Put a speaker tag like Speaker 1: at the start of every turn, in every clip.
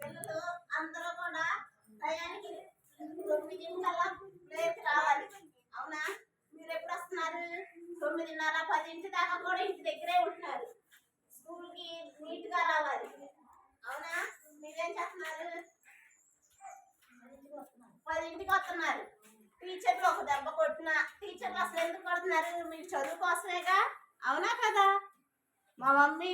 Speaker 1: పిల్లలు అందరూ కూడా టయానికి 9 ప్లేస్ రావాలి. అవునా? మీరు ఎప్పుడు వస్తున్నారు? 9:30, 10 దాకా కూడా ఇంటి దగ్గరే ఉంటున్నారు. స్కూల్కి నీట్ గా రావాలి. అవునా? మీరేం చేస్తున్నారు? 10కి వస్తున్నారు. టీచర్లు ఒక దెబ్బ కొట్టిన టీచర్లు అసలు ఎందుకు కొడుతున్నారు? మీరు చదువు కోసమేగా. అవునా కదా? మా మమ్మీ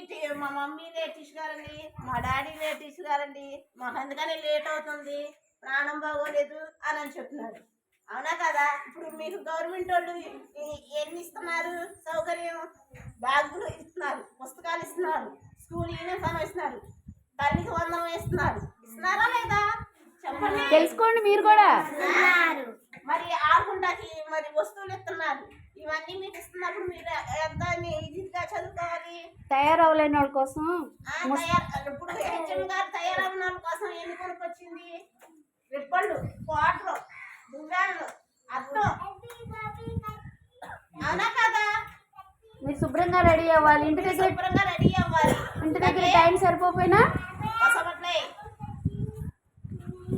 Speaker 1: లేటీస్ గారండి, మా డాడీ లేటీస్ గారండి, మాకు అందుకని లేట్ అవుతుంది, ప్రాణం బాగోలేదు అని చెప్తున్నారు. అవునా కదా? ఇప్పుడు మీకు గవర్నమెంట్ వాళ్ళు ఎన్ని ఇస్తున్నారు సౌకర్యం? బ్యాగులు ఇస్తున్నారు, పుస్తకాలు ఇస్తున్నారు, స్కూల్ యూనిఫామ్ ఇస్తున్నారు, తల్లికి వందనం ఇస్తున్నారా లేదా? చెప్పండి.
Speaker 2: తెలుసుకోండి మీరు కూడా.
Speaker 1: మరి ఆడుకుంటాకి మరి వస్తువులు ఇస్తున్నారు. ఇవన్నీ మీకు ఇస్తున్నప్పుడు మీరు ఎంత ఈజీగా చదువుకోవాలి.
Speaker 2: తయారవలేని వాళ్ళ కోసం
Speaker 1: ఇప్పుడు హెచ్ఎం గారు తయారవని వాళ్ళ కోసం ఎన్ని కొనుక్కొచ్చింది? రిప్పళ్ళు, క్వార్టర్, దువ్వాళ్ళు, అర్థం. అవునా కదా?
Speaker 2: మీరు శుభ్రంగా రెడీ అవ్వాలి. ఇంటి దగ్గర
Speaker 1: శుభ్రంగా రెడీ అవ్వాలి.
Speaker 2: ఇంటి దగ్గర టైం సరిపోయినా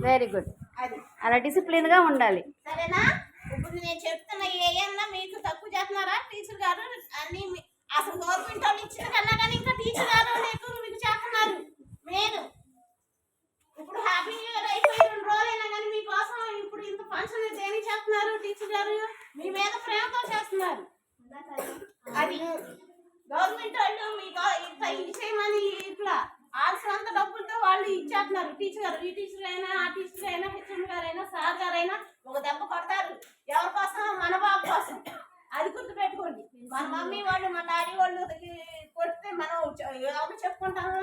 Speaker 2: వెరీ గుడ్. అలా డిసిప్లిన్ గా ఉండాలి.
Speaker 1: సరేనా? ఇప్పుడు నేను చెప్తున్న ఏమన్నా మీకు తక్కువ చేస్తున్నారా టీచర్ గారు? అన్ని అసలు గవర్నమెంట్ వాళ్ళు ఇచ్చిన కన్నా కానీ ఇంకా టీచర్ గారు మీకు చేస్తున్నారు. మీరు ఇప్పుడు హ్యాపీ న్యూ ఇయర్ అయిపోయి 2 రోజులైనా కానీ మీకోసం ఇప్పుడు ఇంత ఫంక్షన్ దేనికి చేస్తున్నారు? టీచర్ గారు మీ మీద ప్రేమతో చేస్తున్నారు. అది గవర్నమెంట్ వాళ్ళు మీకు ఇంత ఇచ్చేయమని ఇట్లా ఆల్సినంత డబ్బులతో వాళ్ళు ఇచ్చేస్తున్నారు. టీచర్ గారు, ఈ టీచర్ అయినా, ఆ టీచర్ అయినా, హెచ్ఎం గారైనా, సార్ గారైనా ఒక దెబ్బ కొడతారు. ఎవరి కోసం? మన బాబు కోసం. అది గుర్తు పెట్టుకోండి. మన మమ్మీ వాళ్ళు, మన డాడీ వాళ్ళు కొడితే మనం ఎవరు చెప్పుకుంటాము?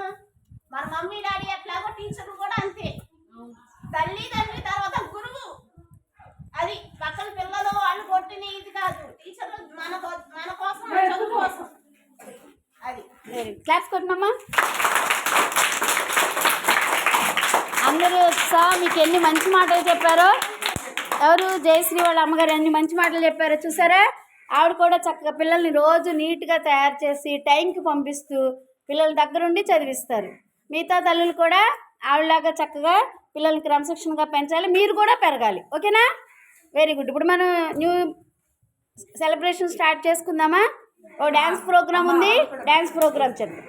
Speaker 1: మన మమ్మీ డాడీ ఎట్లాగో టీచర్లు కూడా అంతే. తల్లి తర్వాత గురువు. అది పక్కన పిల్లలు వాళ్ళు కొట్టిన ఇది కాదు. టీచర్లు మన కోసం, చదువు కోసం. అది
Speaker 2: క్లాస్ కొట్టినమ్మా. అందరూ మీకు ఎన్ని మంచి మాటలు చెప్పారో. ఎవరు? జయశ్రీ వాళ్ళ అమ్మగారు ఎన్ని మంచి మాటలు చెప్పారో చూసారా? ఆవిడ కూడా చక్కగా పిల్లల్ని రోజు నీట్గా తయారు చేసి టైంకి పంపిస్తూ పిల్లల దగ్గరుండి చదివిస్తారు. మిగతా తల్లులు కూడా ఆవిడలాగా చక్కగా పిల్లల్ని క్రమశిక్షణగా పెంచాలి. మీరు కూడా పెరగాలి. ఓకేనా? Very good. ఇప్పుడు మనం న్యూ సెలబ్రేషన్ స్టార్ట్ చేసుకుందామా? ఓ డ్యాన్స్ ప్రోగ్రామ్ ఉంది. డ్యాన్స్ ప్రోగ్రామ్ చెప్పండి.